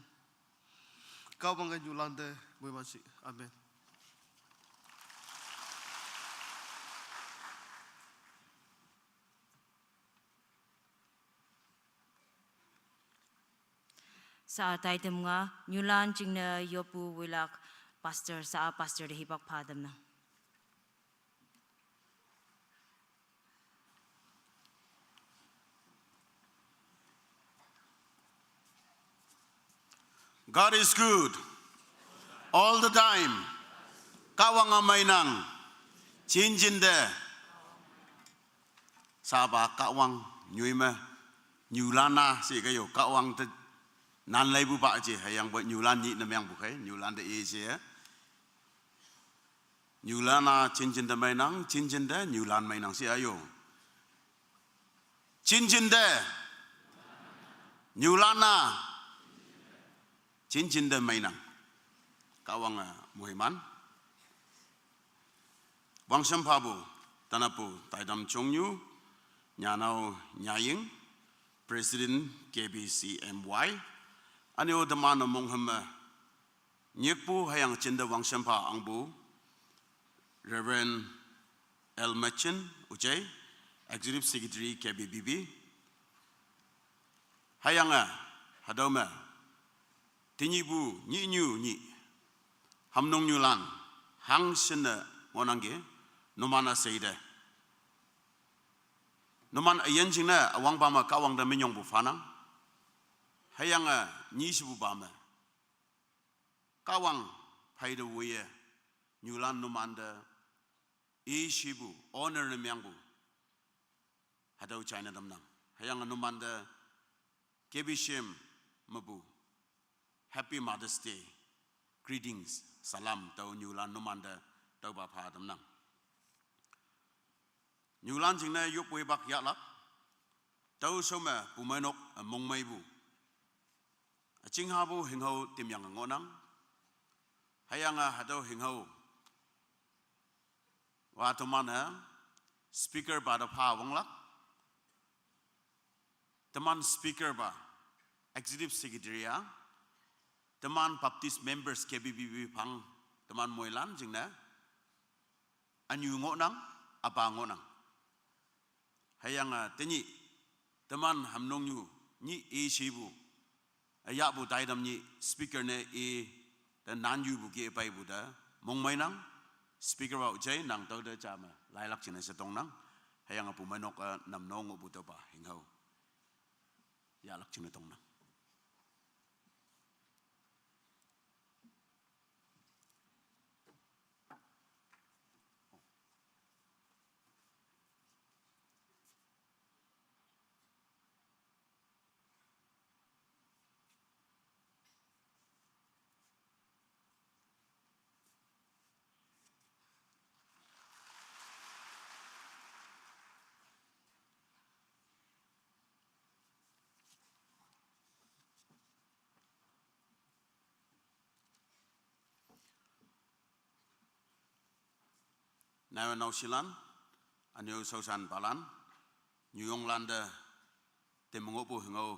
kau bangai julande boi masih amen Sa taitem nga nyulan jingna yopu wilak pastor sa pastor de hibak padam na. God is good all the time. Kawang amay nang chinjinde saba kawang nyuima nyulana si kayo kawang te nan lay bu ba je hayang buat nyulan ni nam yang bukai nyulan de je nyulana chinjinde may nang chinjinde nyulan may nang si ayo chinjinde nyulana chinjinde may nang kawang muhiman wang sampabu tanapu taidam chongyu nyanau nyaying President KBCMY ani o damana monghama nyekpu hayang chinda wang sampa angbu Reverend El Machin Ujay Executive Secretary KBBB. Hayanga hadoma tinyibu ni hamnong nyulan hang sena monange nomana seide. Noman ayan jingna awang bama kawang da minyong bu fanang. Hayanga ni sibu bama. Kawang paida wuye nyulan nomanda shibu honor nemyangbu. Hadau China damnang. Hayanga nomanda KBCM mabu. Happy Mother's Day. Greetings. Salam tau nyulan nomanda tau bapa damnang. Nyulan jingna yup way bak yaklak. Tau soma pumanok mong maybu. Aching habu hingho tim yang ngonang. Hayanga hadau hingho. Watumana speaker pada pa wonglak. Teman speaker ba executive secretary ya. Teman baptist members KBBB pang teman moilan jingna. Anyu ngonang apa ngonang. Hayang tenyi teman hamnong yu ni shibu ayak bu taidam ni speaker ne dan nanju bu ke pai bu da mong mai nang speaker ba ujai nang tau da chama lailak china setong nang hayang pu manok nam nong bu to ba hingau ya lak china tong nang Nawa nausilan, anyo sausan palan, nyuyong landa temungopu hingau,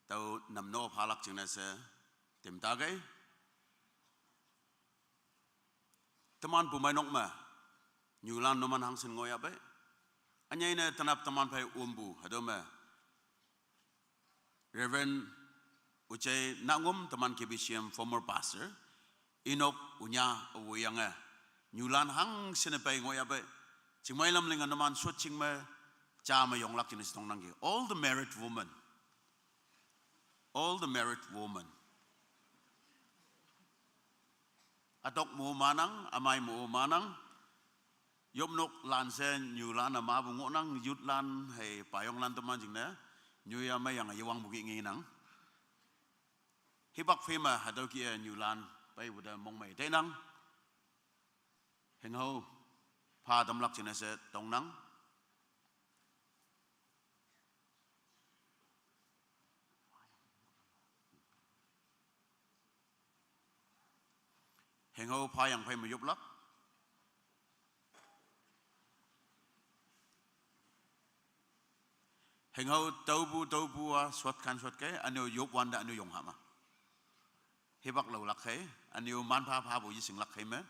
tau namno palak jengna se tem tagai. Teman pumainok ma, nyulan noman hangsin ngoyabe, anya ina tanap teman pai umbu, hadoma. Reverend Ucai Nangum, teman KBCM former pastor, inok unya uyanga. Nyulan hang sinepai ngoya ba chingmai lam linga naman so chingma chama yong lak chinis tong nangge all the married woman atok mo manang amai mo manang yomnok lan sen nyulan ama bungo nang yutlan hey payong lan teman jingna nyuya ma yang yawang bugi nginang hibak fema hadau ki nyulan pai buda mong mai tenang Hingho pa damlak china se tong nang Hingho pa yang pai mayup lak Hingho taubu swat kan swat ke anu yup wanda anu yong hama Hibak lau lak he anu man pa bu yising lak he me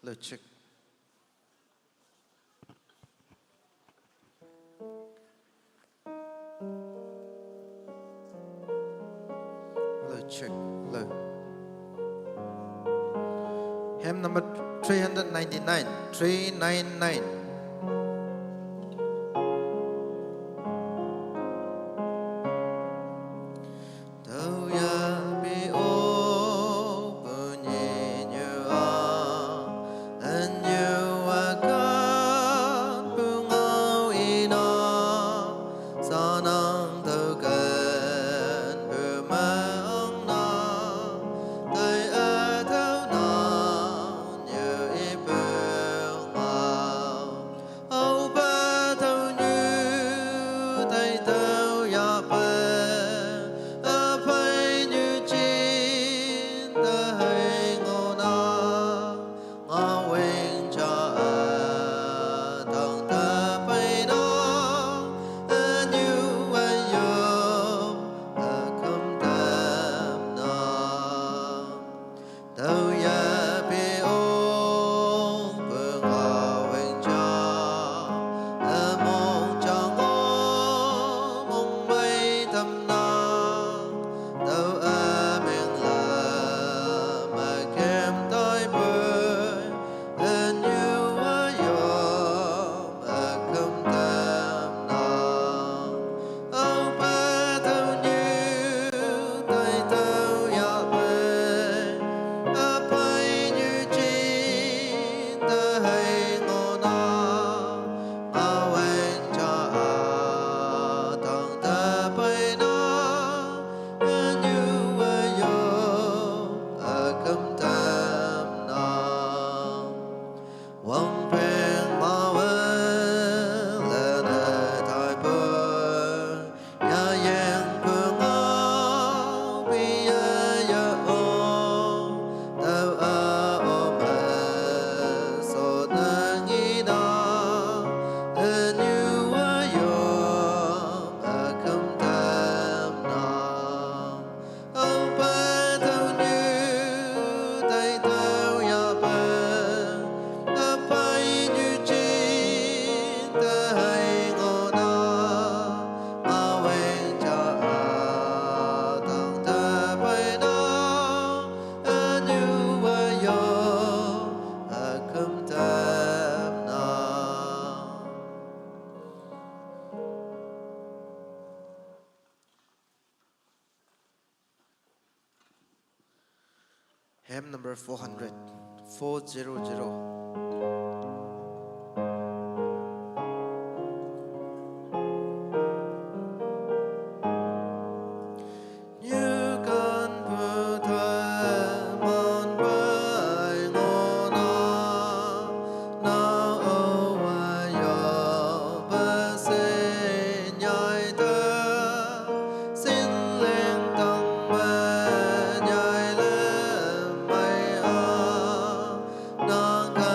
Let's check. Let's check. Low. Hymn number 399. 399. Hymn number 400. 400. Nang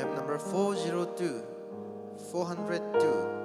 hymn number 402, 402.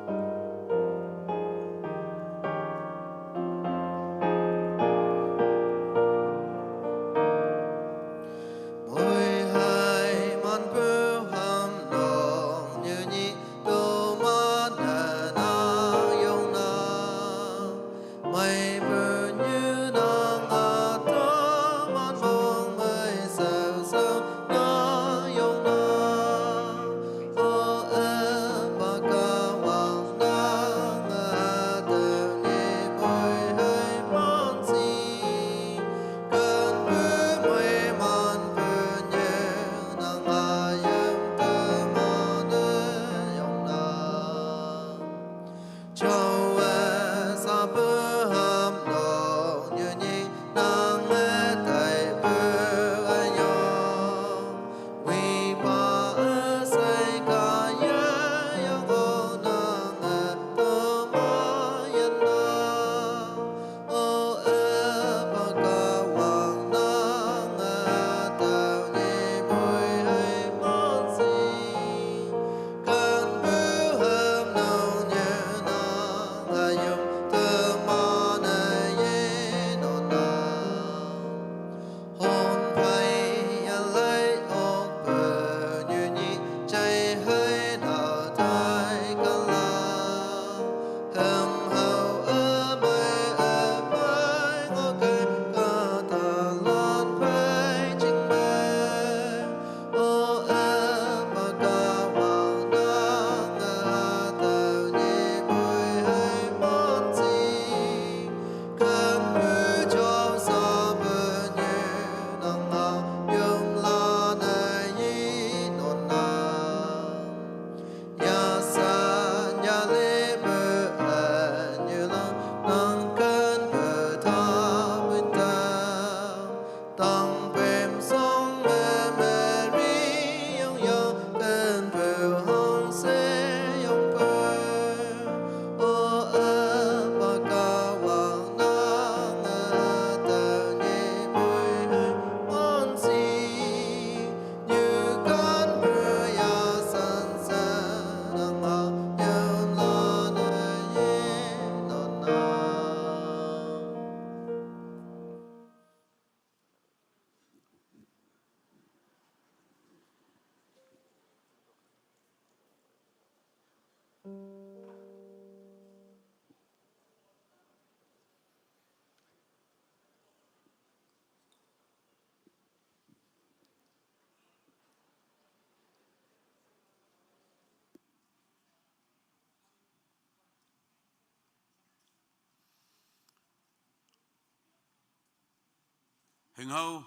Hình hậu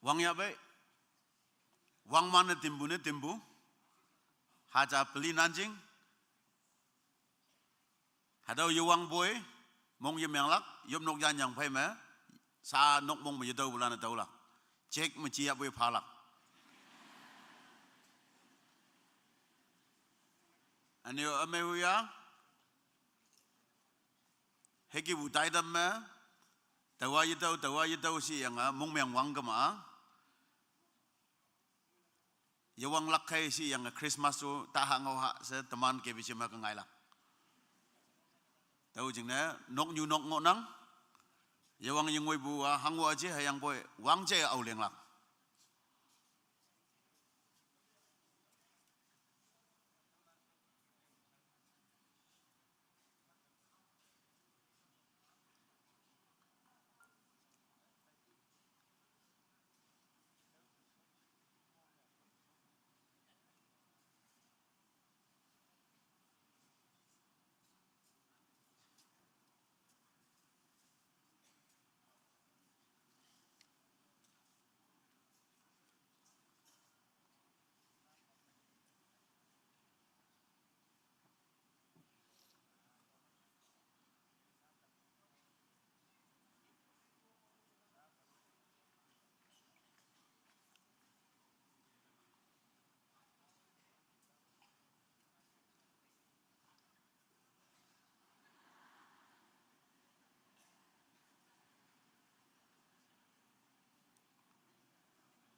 Wang ya be Wang mana timbu ne timbu Haja peli nanjing Hadau yu wang boy Mong yum yang lak Yum nok yan yang phay me Sa nok mong me yadau bulan atau lak Cek me ya boy phalak Ani yo ame huya Heki butai dam me tawa yitau si yang mong meng wang kama yawang lakai si yang Christmas tu tahang ha se teman ke bisi ma kangai lak tahu jing na nok nyu nok ngonang yawang yang wei bu hang wa je hayang boy wang je au leng lak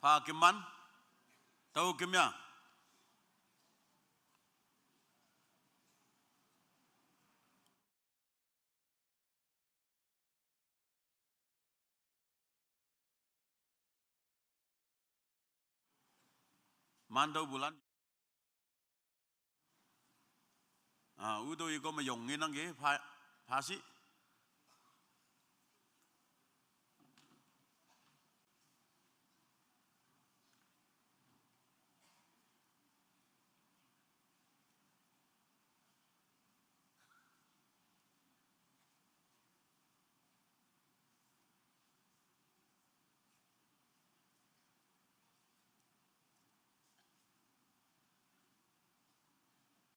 pa keman Tau kimya. Mandau bulan. Udo iko mayong nginang ge phasi.